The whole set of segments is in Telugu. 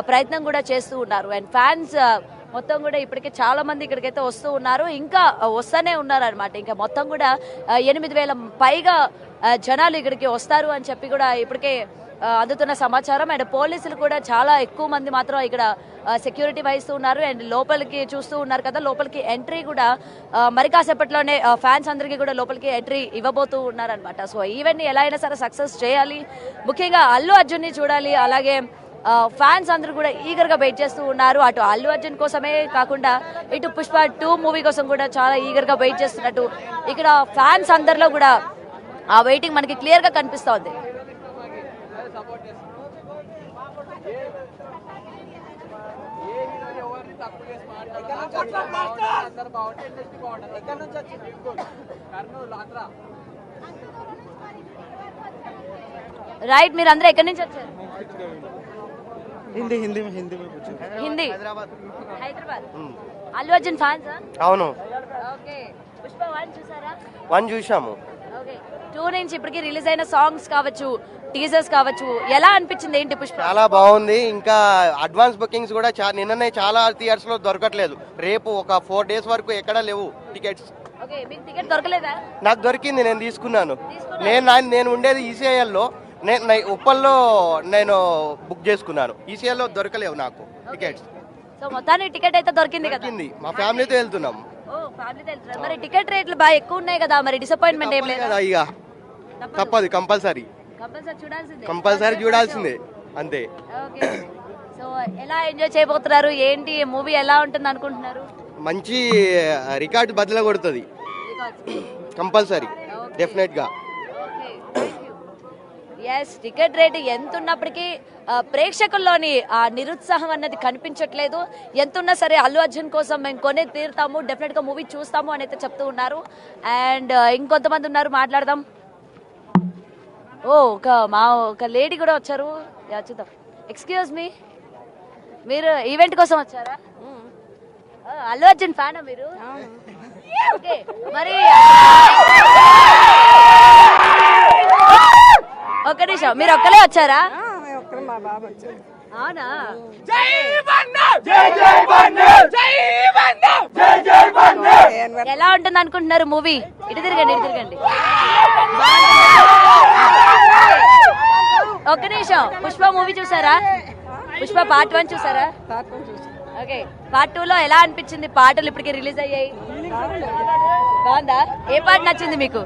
ప్రయత్నం కూడా చేస్తూ ఉన్నారు. అండ్ ఫ్యాన్స్ మొత్తం కూడా ఇప్పటికే చాలా మంది ఇక్కడికైతే వస్తూ ఉన్నారు, ఇంకా వస్తూనే ఉన్నారు అనమాట. ఇంకా మొత్తం కూడా 8,000 పైగా జనాలు ఇక్కడికి వస్తారు అని చెప్పి కూడా ఇప్పటికే అందుతున్న సమాచారం. అండ్ పోలీసులు కూడా చాలా ఎక్కువ మంది మాత్రం ఇక్కడ సెక్యూరిటీ వహిస్తూ ఉన్నారు. అండ్ లోపలికి చూస్తూ ఉన్నారు కదా, లోపలికి ఎంట్రీ కూడా మరి కాసేపట్లోనే ఫ్యాన్స్ అందరికీ కూడా లోపలికి ఎంట్రీ ఇవ్వబోతూ ఉన్నారనమాట. సో ఈవెంట్ ని ఎలా అయినా సరే సక్సెస్ చేయాలి, ముఖ్యంగా అల్లు అర్జున్ ని చూడాలి. అలాగే ఫ్యాన్స్ అందరూ కూడా ఈగర్ గా వెయిట్ చేస్తూ ఉన్నారు. అటు అల్లు అర్జున్ కోసమే కాకుండా ఇటు పుష్ప 2 మూవీ కోసం కూడా చాలా ఈగర్ గా వెయిట్ చేస్తున్నట్టు ఇక్కడ ఫ్యాన్స్ అందరిలో కూడా ఆ వెయిటింగ్ మనకి క్లియర్ గా కనిపిస్తోంది. రైట్, మీరు అందరూ ఎక్కడి నుంచి వచ్చారు? हिंदी हिंदी में हिंदी में पूछो. హిందీ, హైదరాబాద్. అల్లు అర్జున్ ఫ్యాన్స్? అవును. ఓకే, పుష్ప 1 చూసారా? 1 చూసాము. ఓకే, 2 నుంచి ఇప్పటికి రిలీజ్ అయిన సాంగ్స్ కావచ్చు, టీజర్స్ కావచ్చు, ఎలా అనిపించింది? ఏంటి పుష్ప? చాలా బాగుంది. ఇంకా అడ్వాన్స్ బుకింగ్స్ కూడా నిన్ననే చాలా థియేటర్స్ లో దొరకట్లేదు. రేపు ఒక 4 days వరకు ఎక్కడా లేవు టికెట్స్. ఓకే, మీకు టికెట్ దొరకలేదా? నాకు దొరికింది, నేను తీసుకున్నాను. నేను ఉండేది ఈసీఐఎల్లో, ఉప్పల్లో నేను బుక్ చేసుకున్నాను. ఈసీఐలో దొరకలేవు నాకు టికెట్స్. సో మొత్తానికి టికెట్ అయితే దొరికింది కదా? దొరికింది, మా ఫ్యామిలీతో వెళ్తున్నాం. ఓ, ఫ్యామిలీతో వెళ్తున్నారు. మరి టికెట్ రేట్లు బాగా ఎక్కువ ఉన్నాయి కదా, మరి డిసప్పాయింట్మెంట్ ఏం లేదు కదా? ఇక తప్పదు, కంపల్సరీ చూడాల్సిందే, అంతే. ఓకే, సో ఎలా ఎంజాయ్ చేయబోతున్నారు? ఏంటి మూవీ ఎలా ఉంటుంది అనుకుంటున్నారు? మంచి రికార్డు బద్దలు కొడుతుంది కంపల్సరీ, డెఫినెట్ గా. ఎస్, టికెట్ రేటు ఎంత ఉన్నప్పటికీ ప్రేక్షకుల్లోని ఆ నిరుత్సాహం అన్నది కనిపించట్లేదు. ఎంత ఉన్నా సరే అల్లు అర్జున్ కోసం మేము కొనే తీరుతాము, డెఫినెట్ గా మూవీ చూస్తాము అని అయితే చెప్తూ ఉన్నారు. అండ్ ఇంకొంతమంది ఉన్నారు, మాట్లాడదాం. ఓ, ఒక లేడీ కూడా వచ్చారు, చూద్దాం. ఎక్స్క్యూజ్ మీ, మీరు ఈవెంట్ కోసం వచ్చారా? అల్లు అర్జున్ ఫ్యానా మీరు? ఓకే, మరి ఒక్క నిమిషం, మీరు ఒక్కలే వచ్చారా? అవునా? ఎలా ఉంటుంది అనుకుంటున్నారు మూవీ? ఇటు తిరగండి. ఒక్క నిమిషం, పుష్ప మూవీ చూసారా? పుష్ప పార్ట్ 1 చూసారా? ఓకే, పార్ట్ 2 లో ఎలా అనిపించింది? పాటలు ఇప్పటికి రిలీజ్ అయ్యాయి, బాగుందా? ఏ పాట నచ్చింది మీకు?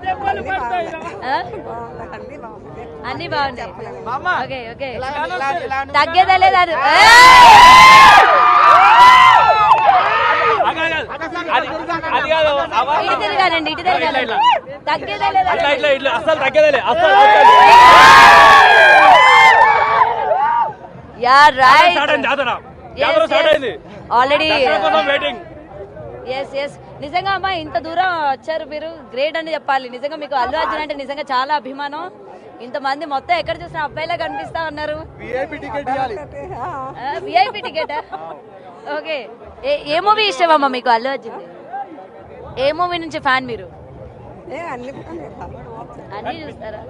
అన్ని బాగున్నాయి. ఓకే, తగ్గేదా లేదా? ఇటు తిరగానండి. తగ్గేదా లేదా? Yeah right, already. ఎస్, నిజంగా అమ్మా, ఇంత దూరం వచ్చారు మీరు, గ్రేట్ అని చెప్పాలి. నిజంగా మీకు అల్లు అర్జున్ అంటే నిజంగా చాలా అభిమానం. ఇంతమంది మొత్తం ఎక్కడ చూసినా అబ్బాయిలా కనిపిస్తా ఉన్నారు. VIP ticket? ఓకే, ఏ మూవీ ఇష్టం అమ్మా మీకు అల్లు అర్జున్? ఏ మూవీ నుంచి ఫ్యాన్ మీరు? అన్ని చూస్తారా?